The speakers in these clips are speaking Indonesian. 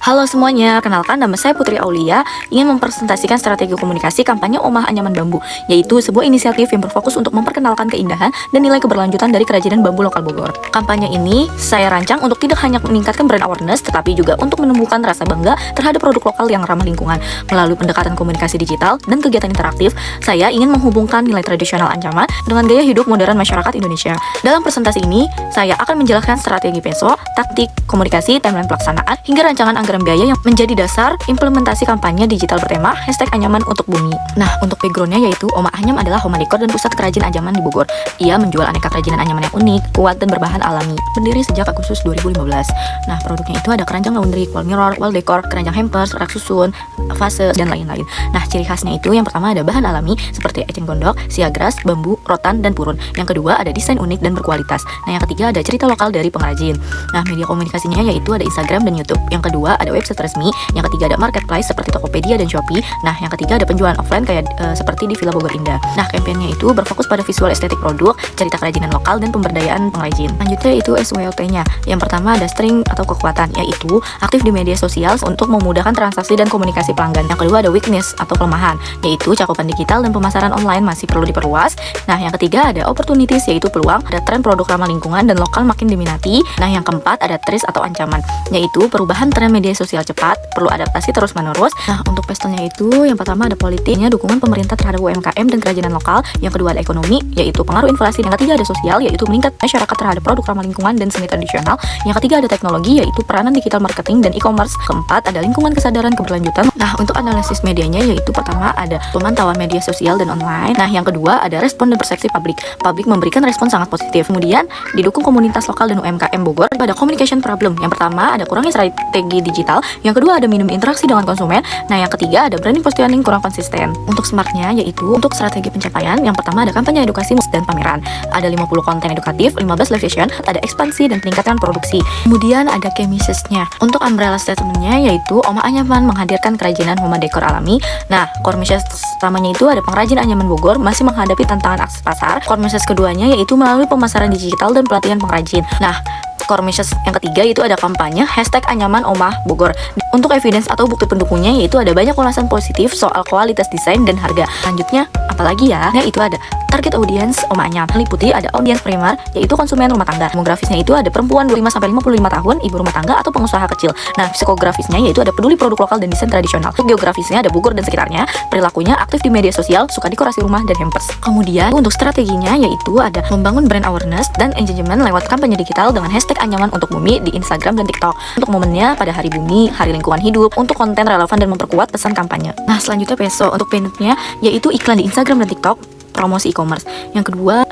Halo semuanya, kenalkan nama saya Putri Aulia, ingin mempresentasikan strategi komunikasi kampanye Omah Anyaman Bambu, yaitu sebuah inisiatif yang berfokus untuk memperkenalkan keindahan dan nilai keberlanjutan dari kerajinan bambu lokal Bogor. Kampanye ini saya rancang untuk tidak hanya meningkatkan brand awareness, tetapi juga untuk menumbuhkan rasa bangga terhadap produk lokal yang ramah lingkungan. Melalui pendekatan komunikasi digital dan kegiatan interaktif, saya ingin menghubungkan nilai tradisional Anyaman dengan gaya hidup modern masyarakat Indonesia. Dalam presentasi ini, saya akan menjelaskan strategi peso, taktik, komunikasi, timeline pelaksanaan, hingga rancangan anggaran biaya yang menjadi dasar implementasi kampanye digital bertema #Anyaman untuk Bumi. Nah, untuk backgroundnya yaitu Omah Anyam adalah Homa Dekor dan pusat kerajin Anyaman di Bogor. Ia menjual aneka kerajinan anyaman yang unik, kuat, dan berbahan alami. Berdiri sejak Agustus 2015. Nah, produknya itu ada keranjang laundry, wall mirror, wall decor, keranjang hampers, rak susun, vase, dan lain-lain. Nah, ciri khasnya itu yang pertama ada bahan alami seperti eceng gondok, siagras, bambu, rotan, dan purun. Yang kedua ada desain unik dan berkualitas. Nah, yang ketiga ada cerita lokal dari pengrajin. Nah, media komunikasinya yaitu ada Instagram dan YouTube. Yang kedua ada website resmi, yang ketiga ada marketplace seperti Tokopedia dan Shopee. Nah, yang ketiga ada penjualan offline kayak seperti di Villa Bogor Indah. Nah, kampanye itu berfokus pada visual estetik produk, cerita kerajinan lokal, dan pemberdayaan pengrajin. Lanjutnya itu SWOT-nya. Yang pertama ada strength atau kekuatan, yaitu aktif di media sosial untuk memudahkan transaksi dan komunikasi pelanggan. Yang kedua ada weakness atau kelemahan, yaitu cakupan digital dan pemasaran online masih perlu diperluas. Nah, yang ketiga ada opportunities, yaitu peluang, ada tren produk ramah lingkungan dan lokal makin diminati. Nah, yang keempat ada threats atau ancaman, yaitu perubahan tren media sosial cepat, perlu adaptasi terus-menerus. Nah, untuk pestelnya itu yang pertama ada politiknya, dukungan pemerintah terhadap UMKM dan kerajinan lokal. Yang kedua ada ekonomi, yaitu pengaruh inflasi. Yang ketiga ada sosial, yaitu meningkat masyarakat terhadap produk ramah lingkungan dan seni tradisional. Yang ketiga ada teknologi, yaitu peranan digital marketing dan e-commerce. Keempat ada lingkungan kesadaran keberlanjutan. Nah, untuk analisis medianya yaitu pertama ada pemantauan media sosial dan online. Nah, yang kedua ada respon dan persepsi publik. Publik memberikan respon sangat positif. Kemudian didukung komunitas lokal dan UMKM Bogor. Pada communication problem, yang pertama ada kurangnya strategi digital. Yang kedua ada minim interaksi dengan konsumen. Nah, yang ketiga ada branding positioning kurang konsisten. Untuk smartnya yaitu untuk strategi pencapaian, yang pertama ada kampanye edukasi dan pameran. Ada 50 konten edukatif, 15 live session, ada ekspansi dan peningkatan produksi. Kemudian ada key message-nya. Untuk umbrella statement-nya yaitu Omah Anyaman menghadirkan kerajinan Homa Dekor alami. Nah, core message utamanya itu ada pengrajin anyaman Bogor masih menghadapi tantangan akses pasar. Core message keduanya yaitu melalui pemasaran digital dan pelatihan pengrajin. Nah, core message yang ketiga itu ada kampanye #Anyaman Omah Bogor. Untuk evidence atau bukti pendukungnya yaitu ada banyak ulasan positif soal kualitas desain dan harga. Lanjutnya apalagi ya? Nah, itu ada target audience Omah Anyam. Meliputi ada audience primer yaitu konsumen rumah tangga. Demografisnya itu ada perempuan 25-55 tahun, ibu rumah tangga atau pengusaha kecil. Nah, psikografisnya yaitu ada peduli produk lokal dan desain tradisional. Untuk geografisnya ada Bogor dan sekitarnya. Perilakunya aktif di media sosial, suka dekorasi rumah dan hampers. Kemudian untuk strateginya yaitu ada membangun brand awareness dan engagement lewat kampanye digital dengan #Anyaman untuk Bumi di Instagram dan TikTok. Untuk momennya pada Hari Bumi, Hari Lingkungan Hidup, untuk konten relevan dan memperkuat pesan kampanye. Nah, selanjutnya peso. Untuk paymentnya yaitu iklan di Instagram dan TikTok, promosi e-commerce. Yang kedua,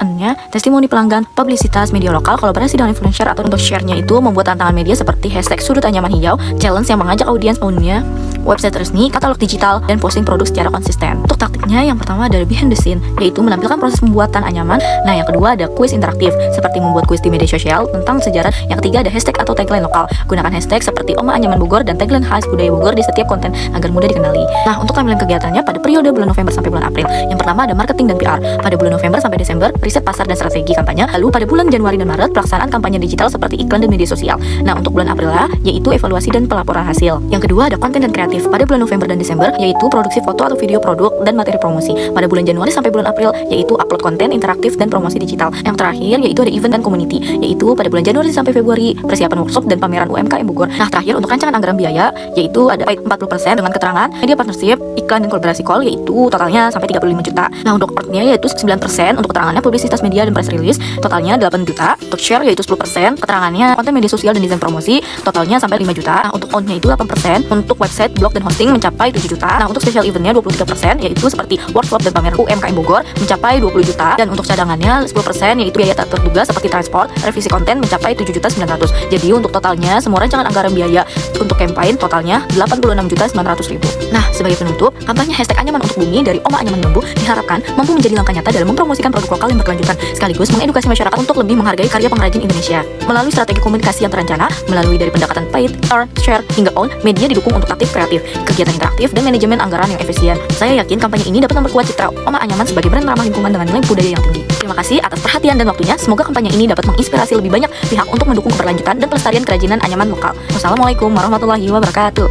testimoni pelanggan, publisitas media lokal, kolaborasi dengan influencer. Atau untuk share-nya itu membuat tantangan media seperti #Sudut Anyaman Hijau, challenge yang mengajak audiens owner, website resmi, katalog digital, dan posting produk secara konsisten. Untuk taktiknya yang pertama ada behind the scene, yaitu menampilkan proses pembuatan anyaman. Nah, yang kedua ada kuis interaktif, seperti membuat kuis di media sosial tentang sejarah. Yang ketiga ada hashtag atau tagline lokal. Gunakan hashtag seperti Omah Anyaman Bogor dan tagline khas budaya Bogor di setiap konten agar mudah dikenali. Nah, untuk timeline kegiatannya pada periode bulan November sampai bulan April. Yang pertama ada marketing dan PR. Pada bulan November sampai Desember, riset pasar dan strategi kampanye. Lalu pada bulan Januari dan Maret, pelaksanaan kampanye digital seperti iklan dan media sosial. Nah, untuk bulan April yaitu evaluasi dan pelaporan hasil. Yang kedua ada konten dan kreatif. Pada bulan November dan Desember, yaitu produksi foto atau video produk dan materi promosi. Pada bulan Januari sampai bulan April, yaitu upload konten interaktif dan promosi digital. Yang terakhir yaitu ada event dan community, yaitu pada bulan Januari sampai Februari, persiapan workshop dan pameran UMKM Bogor. Nah, terakhir untuk rancangan anggaran biaya, yaitu ada 40% dengan keterangan media partnership, iklan dan kolaborasi call, yaitu totalnya sampai 35 juta. Nah, untuk partnya yaitu 9%, untuk keterangannya publisitas media dan press release, totalnya 8 juta. Untuk share yaitu 10%, keterangannya konten media sosial dan desain promosi, totalnya sampai 5 juta. Nah, untuk own-nya itu 8%, untuk website, blog dan hosting mencapai 7 juta. Nah, untuk special eventnya 23%, yaitu seperti workshop dan pameran UMKM Bogor mencapai 20 juta. Dan untuk cadangannya 10%, yaitu biaya tak terduga seperti transport, revisi konten mencapai 7.900.000. Jadi untuk totalnya semua rancangan anggaran biaya untuk campaign totalnya 86.900.000. Nah, sebagai penutup, kampanye #Anyaman untuk Bumi dari Omah Anyaman Bambu diharapkan mampu menjadi langkah nyata dalam mempromosikan produk lokal yang berkelanjutan, sekaligus mengedukasi masyarakat untuk lebih menghargai karya pengrajin Indonesia. Melalui strategi komunikasi yang terencana, melalui dari pendekatan paid, earn, share, hingga own, media didukung untuk aktif kreatif, kegiatan interaktif, dan manajemen anggaran yang efisien. Saya yakin kampanye ini dapat memperkuat citra Omah Anyaman sebagai brand ramah lingkungan dengan nilai budaya yang tinggi. Terima kasih atas perhatian dan waktunya. Semoga kampanye ini dapat menginspirasi lebih banyak pihak untuk mendukung keberlanjutan dan pelestarian kerajinan anyaman lokal. Wassalamualaikum warahmatullahi wabarakatuh.